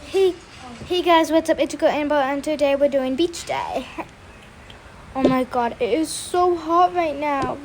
Hey, hey guys, what's up? It's Amber, and today we're doing beach day. Oh my god, it is so hot right now.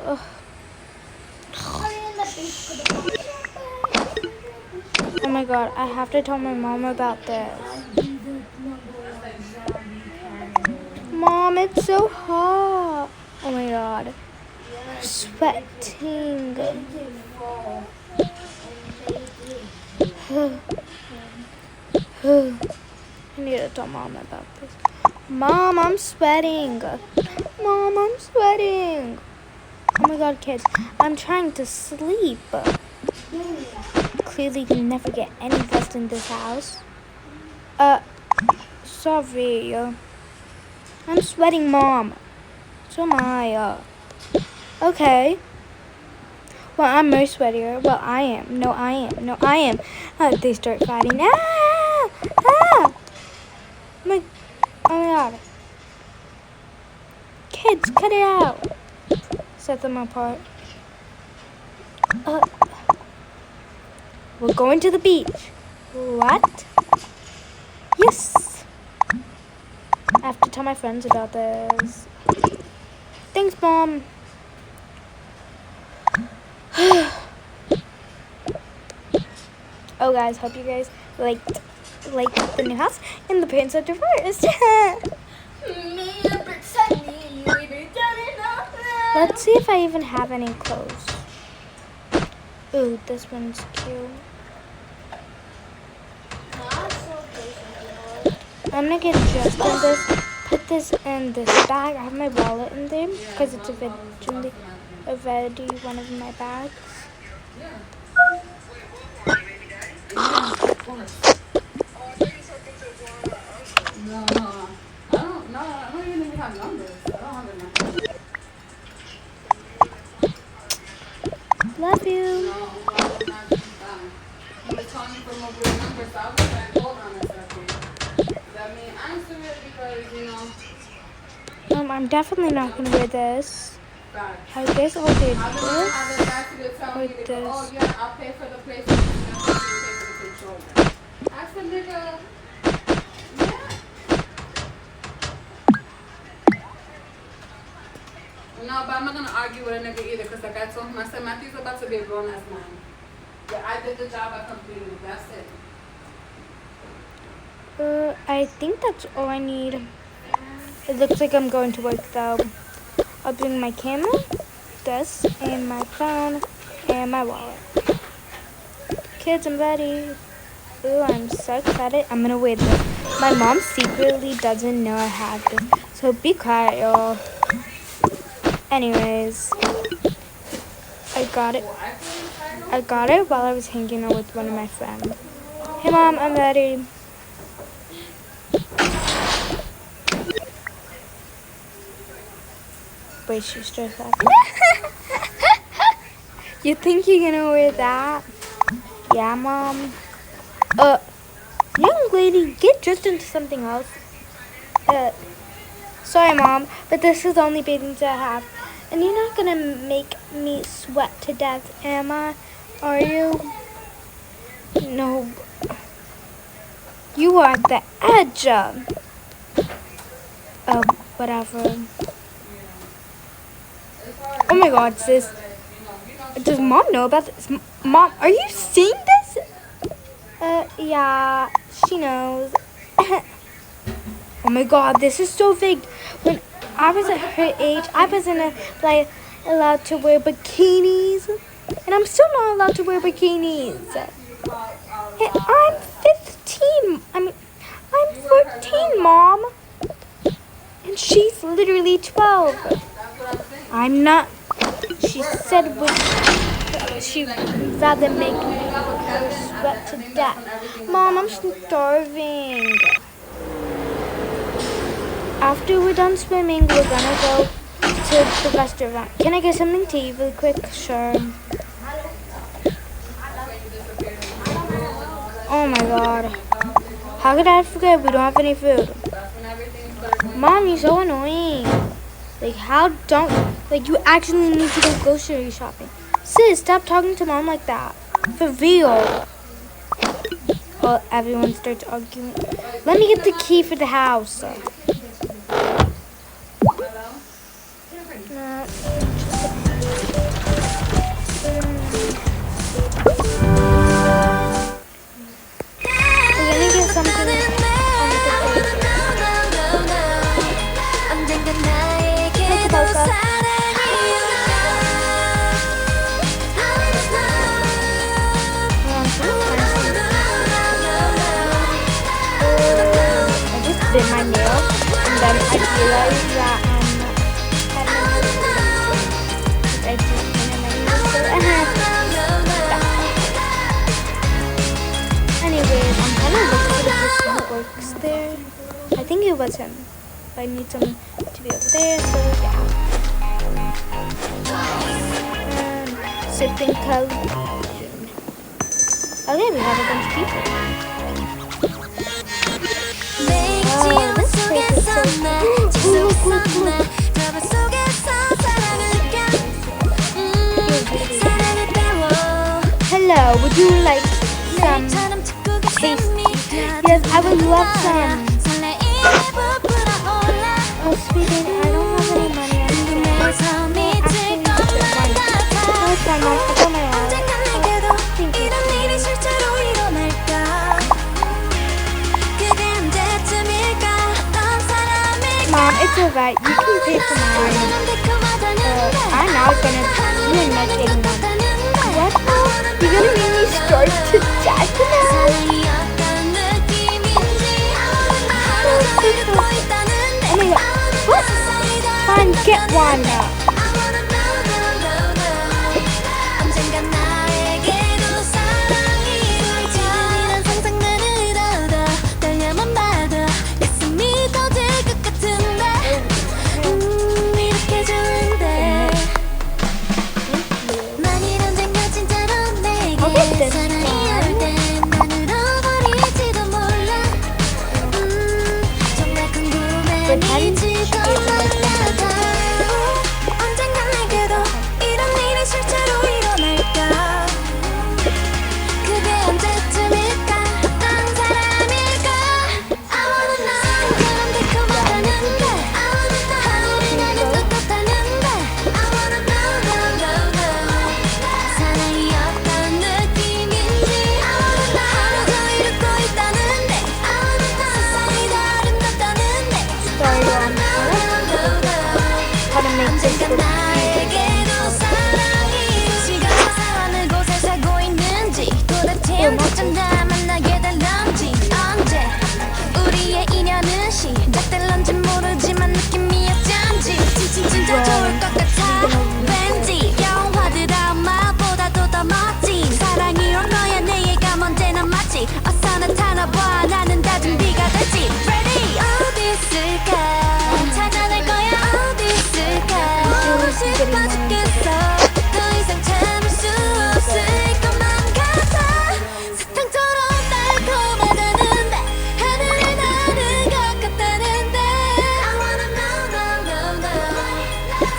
Ugh. Oh my god, I have to tell my mom about this. Mom, it's so hot. Oh my god, sweating. I need to tell mom about this. Mom, I'm sweating. Mom, I'm sweating. Oh my god, kids, I'm trying to sleep. Clearly, you can never get any rest in this house. Sorry. I'm sweating, Mom. So am I. Okay. Well, I'm more sweatier. Well, I am. No, I am. No, I am. They start fighting. Ah! Ah! Oh my god. Kids, cut it out. Set them apart. We're going to the beach. What? Yes. I have to tell my friends about this. Thanks, Mom. Oh, guys, hope you guys liked the new house and the parents are divorced. Let's see if I even have any clothes. Ooh, this one's cute. I'm gonna get dressed in this. Put this in this bag. I have my wallet in there because it's already one of my bags. I don't even have numbers. I don't have a number. Love you. No, I'm not he was calling me from a weird number, so I was like, hold on a second. That mean answer it because, I'm definitely not going to wear this. I guess I'll do this. Or this. Oh, yeah, I'll pay for the place. Ask the nigga. No, but I'm not going to argue with a nigga either because like I told him, I said, Matthew's about to be a grown-ass man. Yeah, I did the job, I completed it. That's it. I think that's all I need. It looks like I'm going to work though. I'll bring my camera, this, and my phone, and my wallet. Kids, I'm ready. Ooh, I'm so excited. I'm going to wear this. My mom secretly doesn't know I have this. So be quiet, y'all. Anyways, I got it while I was hanging out with one of my friends. Hey Mom, I'm ready. Wait, she's just laughing. You think you're gonna wear that? Yeah, Mom. Young lady, get dressed into something else. Sorry, Mom, but this is the only bathing suit I have. And you're not gonna make me sweat to death, am I? Are you? No. You are at the edge. Whatever. Oh my god, sis. Does Mom know about this? Mom, are you seeing this? Yeah, she knows. Oh my god, this is so big. When I was at her age, I wasn't allowed to wear bikinis. And I'm still not allowed to wear bikinis. And I'm 15. I'm 14, Mom. And she's literally 12. I'm not. She said she'd rather make me sweat to death. Mom, I'm starving. After we're done swimming, we're gonna go to the restaurant. Can I get something to eat really quick? Sure. Oh my god. How could I forget we don't have any food? Mom, you're so annoying. You actually need to go grocery shopping. Sis, stop talking to Mom like that. For real. Well, everyone starts arguing. Let me get the key for the house. We're gonna get something on the plate. Toca Boca. I just did my nail, and then I realized that I just painted my nails, so anyways, I'm kind of looking for the person who works there. I think it was him. I need someone to be over there, so yeah. Sipping television. Okay, we have a bunch of people. Oh, this place is so cool. Hello, would you like some tasty? Yes, I would love some. Oh, sweetie, I don't have any money. It's my mom. I got my wallet. Thank you. Mom, it's alright. You can pay for mine. I'm not gonna ruin my getting one. What? You're gonna make me start to death now? Oh my god. What? Fine, get one.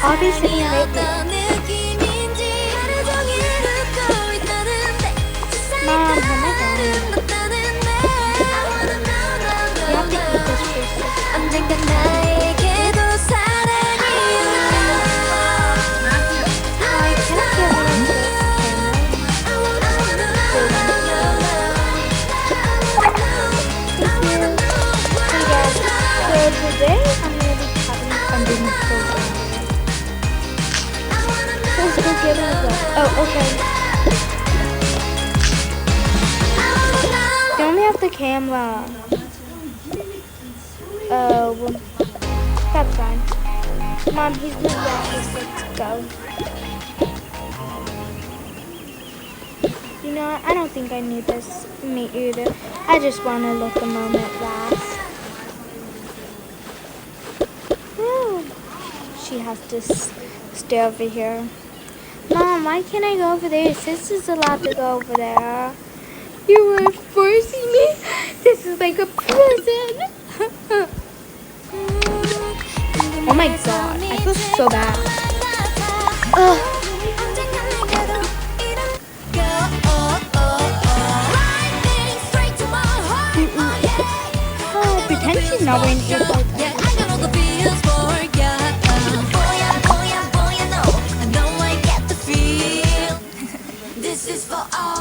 Obviously, lately. Mom, oh my god. You have to eat this first. Today, I'm going to be having fun doing this program. Let's go get it. Oh, okay. They only have the camera. Oh, that's fine. Mom, he's moved out. Let's go. You know what? I don't think I need this. Me either. I just want to let the moment last. She has to stay over here. Mom, why can't I go over there? Sister's allowed to go over there. You were forcing me? This is like a prison. Oh my god, I feel so bad. Ugh. not wearing earplugs. Yeah, I got all the feels for ya. Boy, I know I get the feel. This is for all.